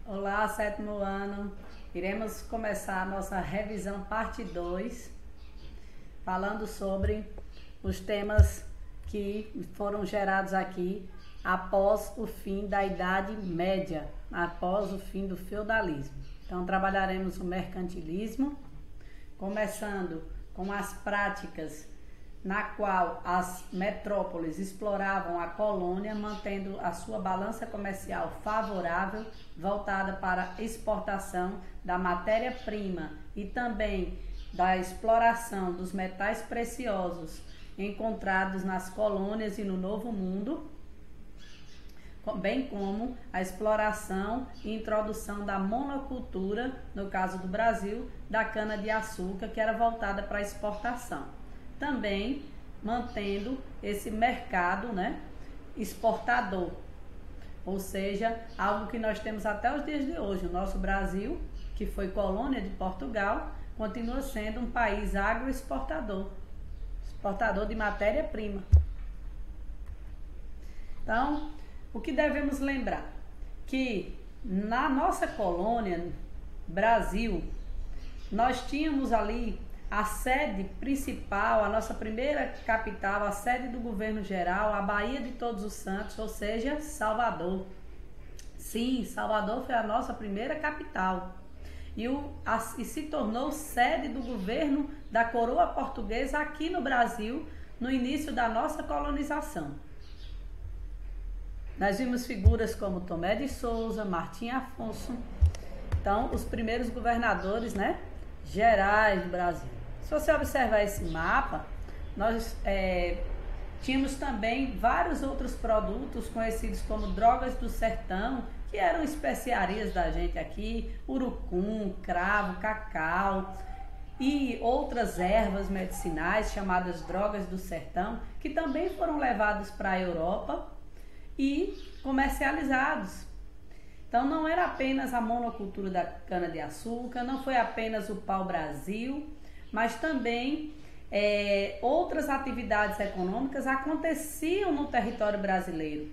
Olá, sétimo ano. Iremos começar a nossa revisão parte 2, falando sobre os temas que foram gerados aqui após o fim da Idade Média, após o fim do feudalismo. Então, trabalharemos o mercantilismo, começando com as práticas na qual as metrópoles exploravam a colônia, mantendo a sua balança comercial favorável, voltada para a exportação da matéria-prima e também da exploração dos metais preciosos encontrados nas colônias e no Novo Mundo, bem como a exploração e introdução da monocultura, no caso do Brasil, da cana-de-açúcar, que era voltada para a exportação. Também mantendo esse mercado, exportador, ou seja, algo que nós temos até os dias de hoje. O nosso Brasil, que foi colônia de Portugal, continua sendo um país agroexportador, exportador de matéria-prima. Então, o que devemos lembrar? Que na nossa colônia, Brasil, nós tínhamos ali a sede principal, a nossa primeira capital, a sede do governo geral, a Baía de Todos os Santos, ou seja, Salvador. Sim, Salvador foi a nossa primeira capital e se tornou sede do governo da coroa portuguesa aqui no Brasil, no início da nossa colonização. Nós vimos figuras como Tomé de Souza, Martim Afonso, então os primeiros governadores, gerais do Brasil. Se você observar esse mapa, nós tínhamos também vários outros produtos conhecidos como drogas do sertão, que eram especiarias da gente aqui, urucum, cravo, cacau e outras ervas medicinais chamadas drogas do sertão, que também foram levados para a Europa e comercializados. Então não era apenas a monocultura da cana-de-açúcar, não foi apenas o pau-brasil, mas também outras atividades econômicas aconteciam no território brasileiro.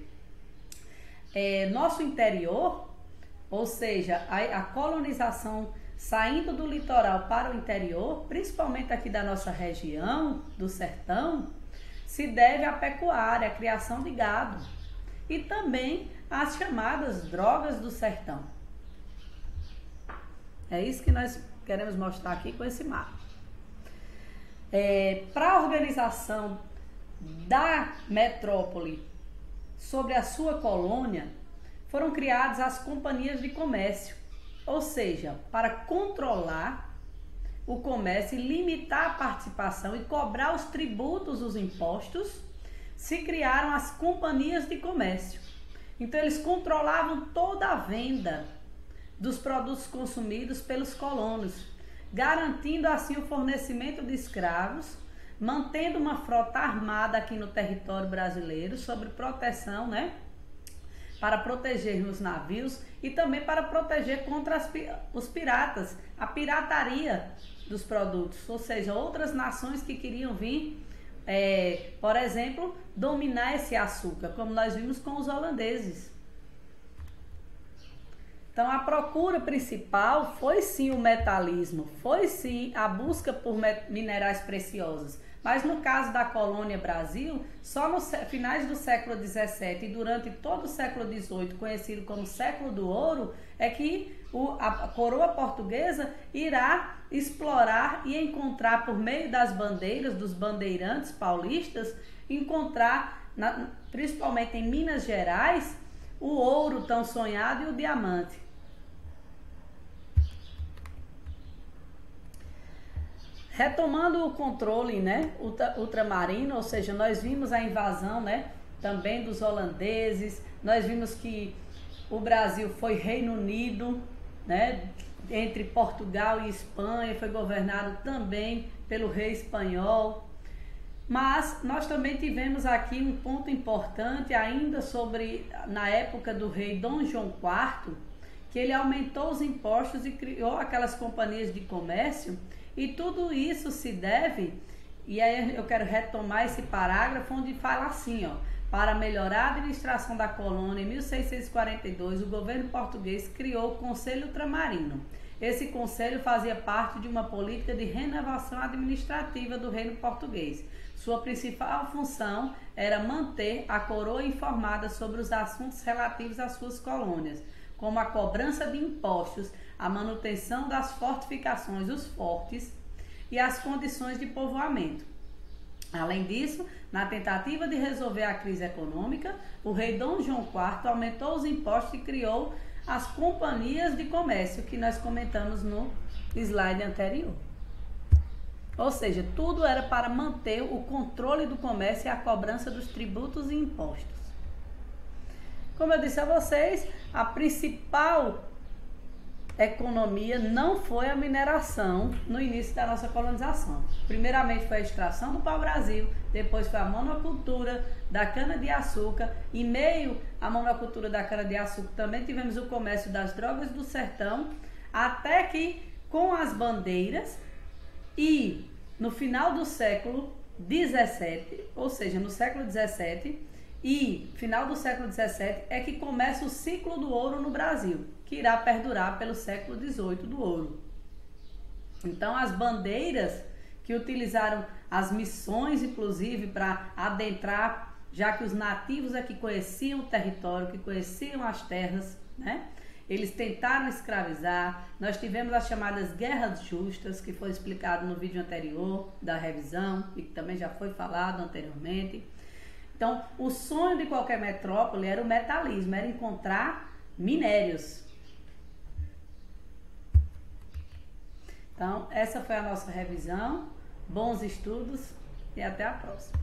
Nosso interior, ou seja, a colonização saindo do litoral para o interior, principalmente aqui da nossa região, do sertão, se deve à pecuária, à criação de gado e também às chamadas drogas do sertão. É isso que nós queremos mostrar aqui com esse mapa. Para a organização da metrópole sobre a sua colônia, foram criadas as companhias de comércio, ou seja, para controlar o comércio e limitar a participação e cobrar os tributos, os impostos, se criaram as companhias de comércio. Então eles controlavam toda a venda dos produtos consumidos pelos colonos, garantindo assim o fornecimento de escravos, mantendo uma frota armada aqui no território brasileiro, sob proteção, para proteger os navios e também para proteger contra os piratas, a pirataria dos produtos, ou seja, outras nações que queriam vir, por exemplo, dominar esse açúcar, como nós vimos com os holandeses. Então a procura principal foi sim o metalismo, foi sim a busca por minerais preciosos. Mas no caso da colônia Brasil, só nos finais do século XVII e durante todo o século XVIII, conhecido como século do ouro, é que a coroa portuguesa irá explorar e encontrar, por meio das bandeiras, dos bandeirantes paulistas, encontrar, principalmente em Minas Gerais, o ouro tão sonhado e o diamante. Retomando o controle, ultramarino, ou seja, nós vimos a invasão, também dos holandeses, nós vimos que o Brasil foi Reino Unido, entre Portugal e Espanha, foi governado também pelo rei espanhol. Mas nós também tivemos aqui um ponto importante ainda na época do rei Dom João IV, que ele aumentou os impostos e criou aquelas companhias de comércio, e tudo isso se deve, e aí eu quero retomar esse parágrafo onde fala assim, Para melhorar a administração da colônia, em 1642, o governo português criou o Conselho Ultramarino. Esse conselho fazia parte de uma política de renovação administrativa do reino português. Sua principal função era manter a coroa informada sobre os assuntos relativos às suas colônias, como a cobrança de impostos, a manutenção das fortificações, os fortes, e as condições de povoamento. Além disso, na tentativa de resolver a crise econômica, o rei Dom João IV aumentou os impostos e criou as companhias de comércio, que nós comentamos no slide anterior. Ou seja, tudo era para manter o controle do comércio e a cobrança dos tributos e impostos. Como eu disse a vocês, a principal economia não foi a mineração no início da nossa colonização. Primeiramente foi a extração do pau-brasil, depois foi a monocultura da cana-de-açúcar, e meio à monocultura da cana-de-açúcar também tivemos o comércio das drogas do sertão, até que com as bandeiras e no final do século XVII, ou seja, no século XVII e final do século XVII, é que começa o ciclo do ouro no Brasil, que irá perdurar pelo século XVIII do ouro. Então, as bandeiras que utilizaram as missões, inclusive, para adentrar, já que os nativos aqui conheciam o território, que conheciam as terras, né? Eles tentaram escravizar. Nós tivemos as chamadas guerras justas, que foi explicado no vídeo anterior da revisão e que também já foi falado anteriormente. Então, o sonho de qualquer metrópole era o metalismo, era encontrar minérios. Então, essa foi a nossa revisão. Bons estudos e até a próxima.